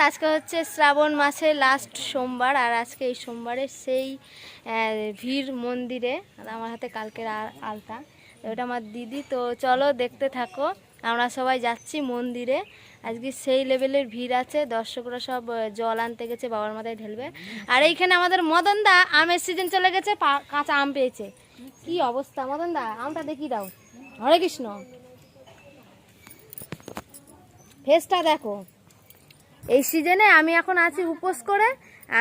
আজকে হচ্ছে শ্রাবণ মাসের লাস্ট সোমবার, আর আজকে এই সোমবারে সেই ভিড় মন্দিরে। আর আমার হাতে কালকের আলতা, ওটা আমার দিদি। তো চলো দেখতে থাকো, আমরা সবাই যাচ্ছি মন্দিরে। আজকে সেই লেভেলের ভিড় আছে, দর্শকরা সব জল আনতে গেছে, বাবার মাথায় ঢেলবে। আর এইখানে আমাদের মদনদা আমের সিজন চলে গেছে, কাঁচা আম পেয়েছে। কি অবস্থা মদনদা, আমটা দেখি দাও। হরে কৃষ্ণ, ফেসটা দেখো। এই সিজনে আমি এখন আছি উপোস করে,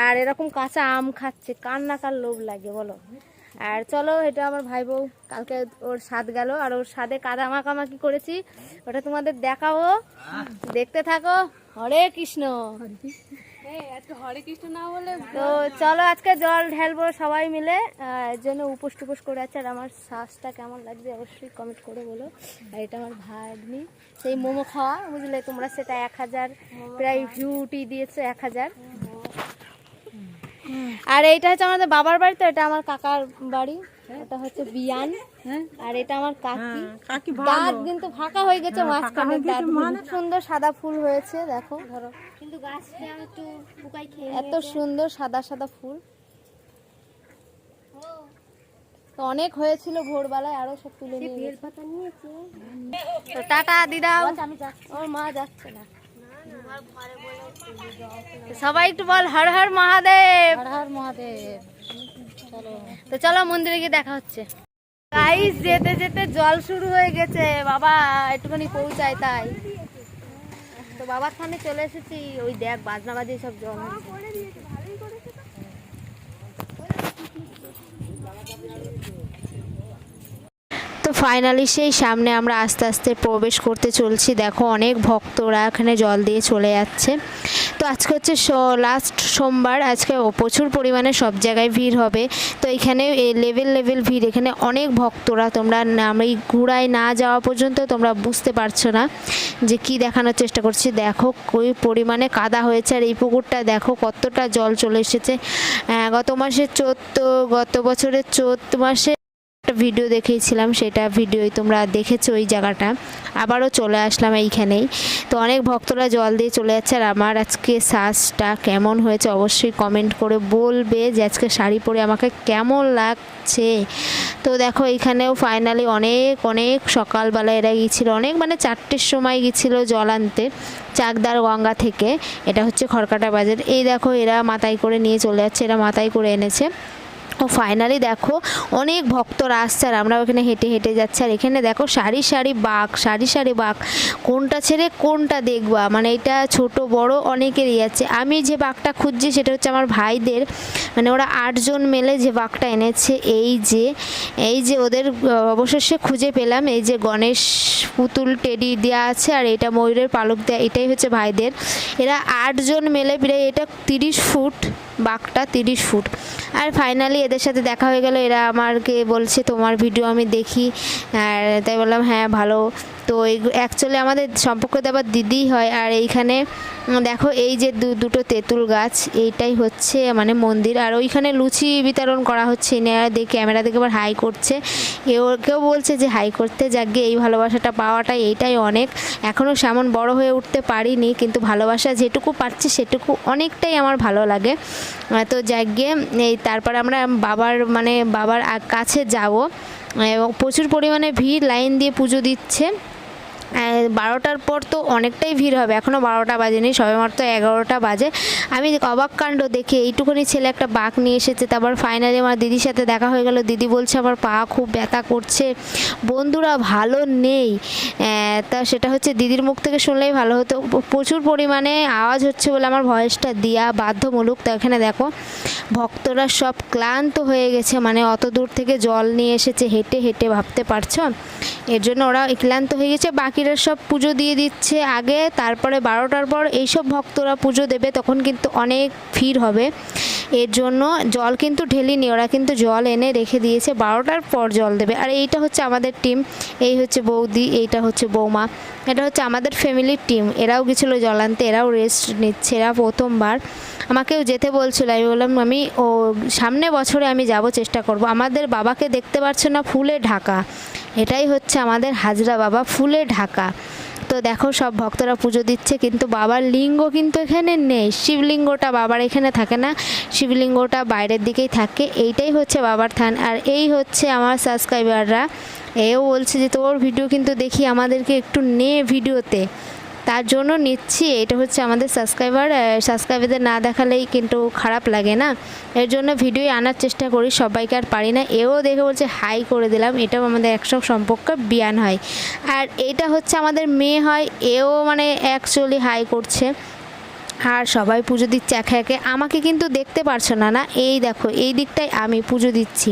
আর এরকম কাঁচা আম খাচ্ছে, কার না কার লোভ লাগে বলো। আর চলো, এটা আমার ভাই বউ, কালকে ওর স্বাদ গেল, আর ওর স্বাদে কাদা মাখামাখি করেছি, ওটা তোমাদের দেখাবো, দেখতে থাকো। হরে কৃষ্ণ। হরে কৃষ্ণ না বলে তো চলো, আজকে জল ঢালবো সবাই মিলে, এর জন্য উপোস টুপোস করে আছে। আর আমার শ্বাসটা কেমন লাগছে অবশ্যই কমেন্ট করে বলো। আর এটা আমার ভাগ্নি, সেই মোমো খাওয়া, বুঝলে তোমরা, সেটা 1000 প্রায় ভিউটি দিয়েছে, 1000। আর এইটা হচ্ছে আমাদের বাবার বাড়ি, তো এটা আমার কাকার বাড়ি, এটা হচ্ছে বিয়ান। আর এটা আমার কাকি, দাঁত কিন্তু ফাঁকা হয়ে গেছে, মাঝখানে দাঁত। সুন্দর সাদা ফুল হয়েছে, দেখো ধরো, কিন্তু গাছটা একটু পোকায় খেয়ে, এত সুন্দর সাদা সাদা ফুল। তো অনেক হয়েছিল ভোরবেলায়, আরো সব তুলে নিয়ে তো টাটা দিদা। ওর মা যাচ্ছে না, সবাই একটু বল হর হর মহাদেব। হর হর মহাদেব। তো চলো মন্দিরে গিয়ে দেখা হচ্ছে। গাইস, যেতে যেতে জল শুরু হয়ে গেছে, বাবা একটুখানি পৌঁছায় তাই। তো বাবার সামনে চলে এসেছি, ওই দেখ বাজনা বাজিয়ে সব জল। তো ফাইনালি সেই সামনে আমরা আস্তে আস্তে প্রবেশ করতে চলছি। দেখো অনেক ভক্তরা এখানে জল দিয়ে চলে যাচ্ছে। তো আজকে হচ্ছে লাস্ট সোমবার, আজকে প্রচুর পরিমাণে সব জায়গায় ভিড় হবে। তো এখানে লেভেল ভিড়, এখানে অনেক ভক্তরা। তোমরা আমি ঘুরায় না যাওয়া পর্যন্ত তোমরা বুঝতে পারছো না যে কি দেখানোর চেষ্টা করছি। দেখো ওই পরিমাণে কাদা হয়েছে, আর এই পুকুরটা দেখো কতটা জল চলে এসেছে। গত বছরের চৈত্র মাসে একটা ভিডিও দেখিয়েছিলাম, সেটা ভিডিওই তোমরা দেখেছো ওই জায়গাটা। আবারও চলে আসলাম এইখানেই। তো অনেক ভক্তরা জল দিয়ে চলে যাচ্ছে। আর আমার আজকে শ্বাসটা কেমন হয়েছে অবশ্যই কমেন্ট করে বলবে, যে আজকে শাড়ি পরে আমাকে কেমন লাগছে। তো দেখো এইখানেও ফাইনালি অনেক সকালবেলা এরা গিয়েছিল, অনেক মানে 4টের সময় গিয়েছিল জল আনতে চাকদার গঙ্গা থেকে। এটা হচ্ছে খড়কাটা বাজার। এই দেখো এরা মাথায় করে নিয়ে চলে যাচ্ছে, এরা মাথায় করে এনেছে। ও ফাইনালি দেখো অনেক ভক্তরা আসছে, আর আমরা ওখানে হেঁটে হেঁটে যাচ্ছি। আর এখানে দেখো সারি সারি বাঘ, কোনটা ছেড়ে কোনটা দেখবা, মানে এটা ছোট বড় অনেকেরই আছে। আমি যে বাঘটা খুঁজছি সেটা হচ্ছে আমার ভাইদের, মানে ওরা 8 জন মেলে যে বাঘটা এনেছে। এই যে ওদের অবশেষে খুঁজে পেলাম। এই যে গণেশ পুতুল টেডি দেওয়া আছে, আর এটা ময়ূরের পালক দেওয়া, এটাই হচ্ছে ভাইদের। এরা 8 জন মেলে প্রায়, এটা 30 ফুট বাঘটা, 30 ফুট। আর ফাইনালি এদের সাথে দেখা হয়ে গেল। এরা আমাকে বলছে তোমার ভিডিও আমি দেখি, আর তাই বললাম হ্যাঁ ভালো। তো অ্যাকচুয়ালি আমাদের সম্পর্কে আবার দিদি হয়। আর এইখানে দেখো এই যে দুটো তেঁতুল গাছ, এইটাই হচ্ছে মানে মন্দির। আর ওইখানে লুচি বিতরণ করা হচ্ছে, ক্যামেরা দেখে আবার হাই করছে। কেউ বলছে যে হাই করতে, যাকে এই ভালোবাসাটা পাওয়াটাই এইটাই অনেক। এখনও সেমন বড় হয়ে উঠতে পারিনি, কিন্তু ভালোবাসা যেটুকু পাচ্ছি সেটুকু অনেকটাই আমার ভালো লাগে। তো যাকে এই তারপর আমরা বাবার কাছে যাব, এবং প্রচুর পরিমাণে ভিড়, লাইন দিয়ে পুজো দিচ্ছে। 12টার পর তো অনেকটাই ভিড় হবে, এখনও 12টা বাজেনি, সবে মাত্র 11টা বাজে। আমি অবাক কাণ্ড দেখে, এইটুকুনি ছেলে একটা বাঘ নিয়ে এসেছে। তারপর ফাইনালি আমার দিদির সাথে দেখা হয়ে গেল। দিদি বলছে আমার পা খুব ব্যথা করছে, বন্ধুরা ভালো নেই। তা সেটা হচ্ছে দিদির মুখ থেকে শুনলেই ভালো হতো। প্রচুর পরিমাণে আওয়াজ হচ্ছে বলে আমার ভয়েসটা দেওয়া বাধ্যমূলক। তো এখানে দেখো ভক্তরা সব ক্লান্ত হয়ে গেছে, মানে অত দূর থেকে জল নিয়ে এসেছে হেঁটে হেঁটে, ভাবতে পারছো। এর জন্য ওরা ক্লান্ত হয়ে গেছে। বাকিরা সব পুজো দিয়ে দিচ্ছে আগে, তারপরে 12টার পর এইসব ভক্তরা পুজো দেবে, তখন কিন্তু অনেক ভিড় হবে। এর জন্য জল কিন্তু ঢেলিনি, ওরা কিন্তু জল এনে রেখে দিয়েছে, 12টার পর জল দেবে। আর এইটা হচ্ছে আমাদের টিম, এই হচ্ছে বৌদি, এইটা হচ্ছে বৌমা, এটা হচ্ছে আমাদের ফ্যামিলির টিম। এরাও গেছিলো জল আনতে, এরাও রেস্ট নিচ্ছে, এরা প্রথমবার। আমাকেও যেতে বলছিল, আমি বললাম আমি সামনে বছরে আমি যাব, চেষ্টা করব। আমাদের বাবাকে দেখতে পাচ্ছ না, ফুলে ঢাকা, এটাই হচ্ছে আমাদের হাজরা বাবা, ফুলে ঢাকা। তো তো দেখো সব ভক্তরা পুজো দিচ্ছে, কিন্তু বাবার লিঙ্গ কিন্তু এখানে নেই। শিবলিঙ্গটা বাবার এখানে থাকে না, শিবলিঙ্গটা বাইরের দিকেই থাকে। এইটাই হচ্ছে বাবার থান। আর এই হচ্ছে আমার সাবস্ক্রাইবাররা, এও বলছে যে তোর ভিডিও কিন্তু দেখি, আমাদেরকে একটু নে ভিডিওতে, তার জন্য নিচ্ছি। এটা হচ্ছে আমাদের সাবস্ক্রাইবারদের না দেখালেই কিন্তু খারাপ লাগে না, এর জন্য ভিডিও আনার চেষ্টা করি, সবাইকে আর পারি না। এও দেখে বলছে হাই করে দিলাম, এটাও আমাদের একসঙ্গে সম্পর্ক বিয়ান হয়। আর এটা হচ্ছে আমাদের মেয়ে হয়, এও মানে অ্যাকচুয়ালি হাই করছে। আর সবাই পুজো দিচ্ছে একে একে, আমাকে কিন্তু দেখতে পারছো না, না এই দেখো এই দিকটায় আমি পুজো দিচ্ছি।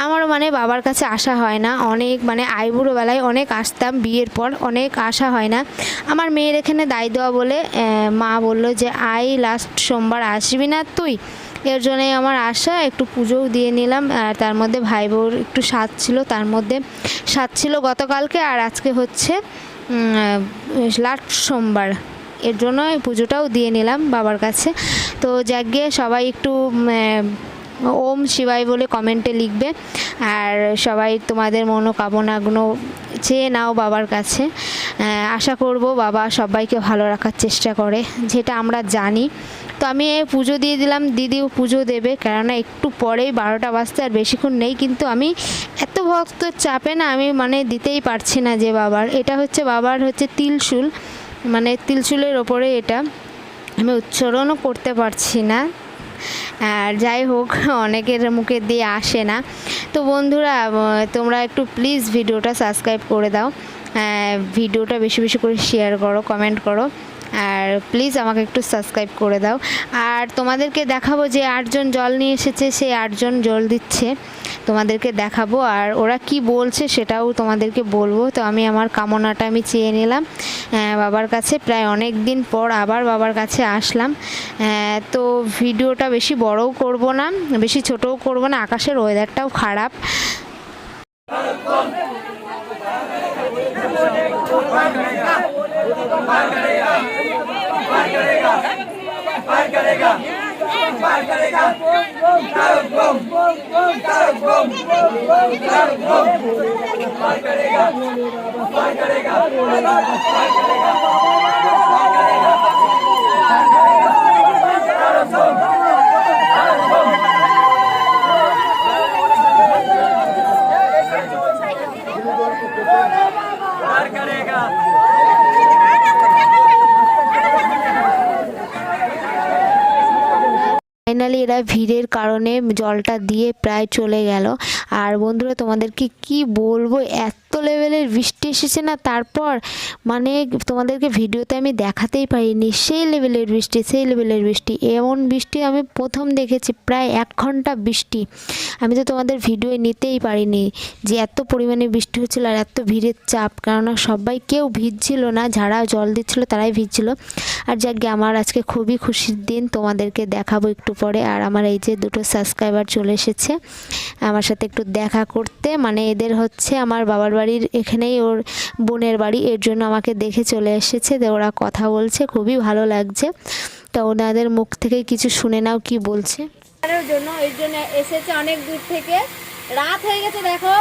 আমার মানে বাবার কাছে আসা হয় না অনেক, মানে আইবুড়োবেলায় অনেক আসতাম, বিয়ের পর অনেক আসা হয় না। আমার মেয়ের এখানে দায় দেওয়া বলে মা বলল যে আই লাস্ট সোমবার আসবি না তুই, এর জন্যই আমার আশা, একটু পুজোও দিয়ে নিলাম। আর তার মধ্যে ভাই বউর একটু স্বাদ ছিল, তার মধ্যে স্বাদ ছিল গতকালকে, আর আজকে হচ্ছে লাস্ট সোমবার, এর জন্য পুজোটাও দিয়ে নিলাম বাবার কাছে। তো যাক গিয়ে সবাই একটু ওম শিবায় বলে কমেন্টে লিখবে, আর সবাই তোমাদের মনোকামনাগুলো চেয়ে নাও বাবার কাছে। আশা করব বাবা সবাইকে ভালো রাখার চেষ্টা করে, যেটা আমরা জানি। তো আমি পুজো দিয়ে দিলাম, দিদিও পুজো দেবে, কেননা একটু পরেই 12টা বাজতে আর বেশিক্ষণ নেই। কিন্তু আমি এত ভক্তর চাপে না, আমি মানে দিতেই পারছি না যে বাবার, এটা হচ্ছে বাবার হচ্ছে তিলশুল, মানে তিলশুলের ওপরে এটা আমি উচ্চারণও করতে পারছি না। আর যাই হোক, অনেকের মুখে দিয়ে আসে না। তো বন্ধুরা তোমরা একটু প্লিজ ভিডিওটা সাবস্ক্রাইব করে দাও, ভিডিওটা বেশি বেশি করে শেয়ার করো, কমেন্ট করো, আর প্লিজ আমাকে একটু সাবস্ক্রাইব করে দাও। আর তোমাদেরকে দেখাবো যে 8জন জল নিয়ে এসেছে, সেই 8জন জল দিচ্ছে, তোমাদেরকে দেখাবো। আর ওরা কি বলছে সেটাও তোমাদেরকে বলবো। তো আমি আমার কামনাটা আমি চেয়ে নিলাম বাবার কাছে, প্রায় অনেক দিন পর আবার বাবার কাছে আসলাম। তো ভিডিওটা বেশি বড়ও করব না, বেশি ছোটও করব না, আকাশের ওয়েদারটাও খারাপ। ফাইনালি এরা ভিড়ের কারণে জলটা দিয়ে প্রায় চলে গেল। আর বন্ধুরা তোমাদেরকে কি বলবো, এত লেভেলের বৃষ্টি এসেছে না, তারপর মানে তোমাদেরকে ভিডিওতে আমি দেখাতেই পারিনি, সেই লেভেলের বৃষ্টি, এমন বৃষ্টি আমি প্রথম দেখেছি, প্রায় 1 ঘন্টা বৃষ্টি। আমি তো তোমাদের ভিডিও নিতেই পারিনি যে এত পরিমাণে বৃষ্টি হচ্ছিল, আর এত ভিড়ের চাপ, কেননা সবাই কেউ ভিজছিল না, যারা জল দিচ্ছিল তারাই ভিজছিল। আর যাকে আমার আজকে খুবই খুশির দিন, তোমাদেরকে দেখাবো একটু পরে। আর আমার এই যে 2টো সাবস্ক্রাইবার চলে এসেছে আমার সাথে একটু দেখা করতে, মানে এদের হচ্ছে আমার বাবার বাড়ির এখানেই ওর বোনের বাড়ি, এর জন্য আমাকে দেখে চলে এসেছে। তো ওরা কথা বলছে, খুবই ভালো লাগছে। তো ওনাদের মুখ থেকে কিছু শুনে নাও কি বলছে। এর জন্য এসেছে অনেক দূর থেকে, রাত হয়ে গেছে, দেখো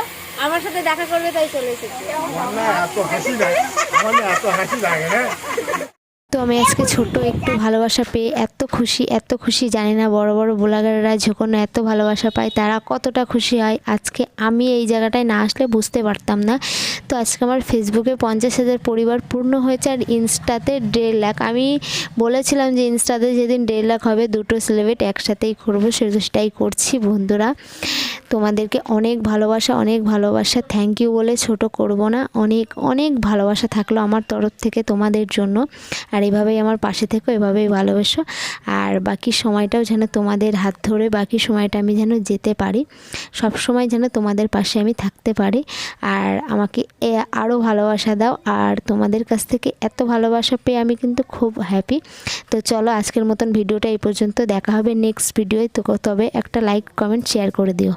আমার সাথে দেখা করবে তাই চলে এসেছে। তো আমি আজকে ছোট একটু ভালোবাসা পেয়ে এত খুশি জানি না বড় বড় ব্লগাররা যখন এত ভালোবাসা পায় তারা কতটা খুশি হয়। আজকে আমি এই জায়গাটায় না আসলে বুঝতে পারতাম না। তো আজকে আমার ফেসবুকে 50,000 পরিবার পূর্ণ হয়েছে, আর ইনস্টাতে 1.5 লাখ। আমি বলেছিলাম যে ইনস্টাতে যেদিন 1.5 লাখ হবে 2টো সেলিব্রেট একসাথেই করবো, সেটাই করছি। বন্ধুরা তোমাদেরকে অনেক ভালোবাসা, থ্যাংক ইউ বলে ছোট করব না। অনেক ভালোবাসা থাকলো আমার তরফ থেকে তোমাদের জন্য। আর এভাবেই আমার পাশে থেকো, এভাবেই ভালোবাসো। আর বাকি সময়টাও যেন তোমাদের হাত ধরে বাকি সময়টা আমি যেন যেতে পারি, সব সময় যেন তোমাদের পাশে আমি থাকতে পারি। আর আমাকে আরও ভালোবাসা দাও। আর তোমাদের কাছ থেকে এত ভালোবাসা পেয়ে আমি কিন্তু খুব হ্যাপি। তো চলো আজকের মতন ভিডিওটা এই পর্যন্ত, দেখা হবে নেক্সট ভিডিওয়। তো তবে একটা লাইক কমেন্ট শেয়ার করে দিও।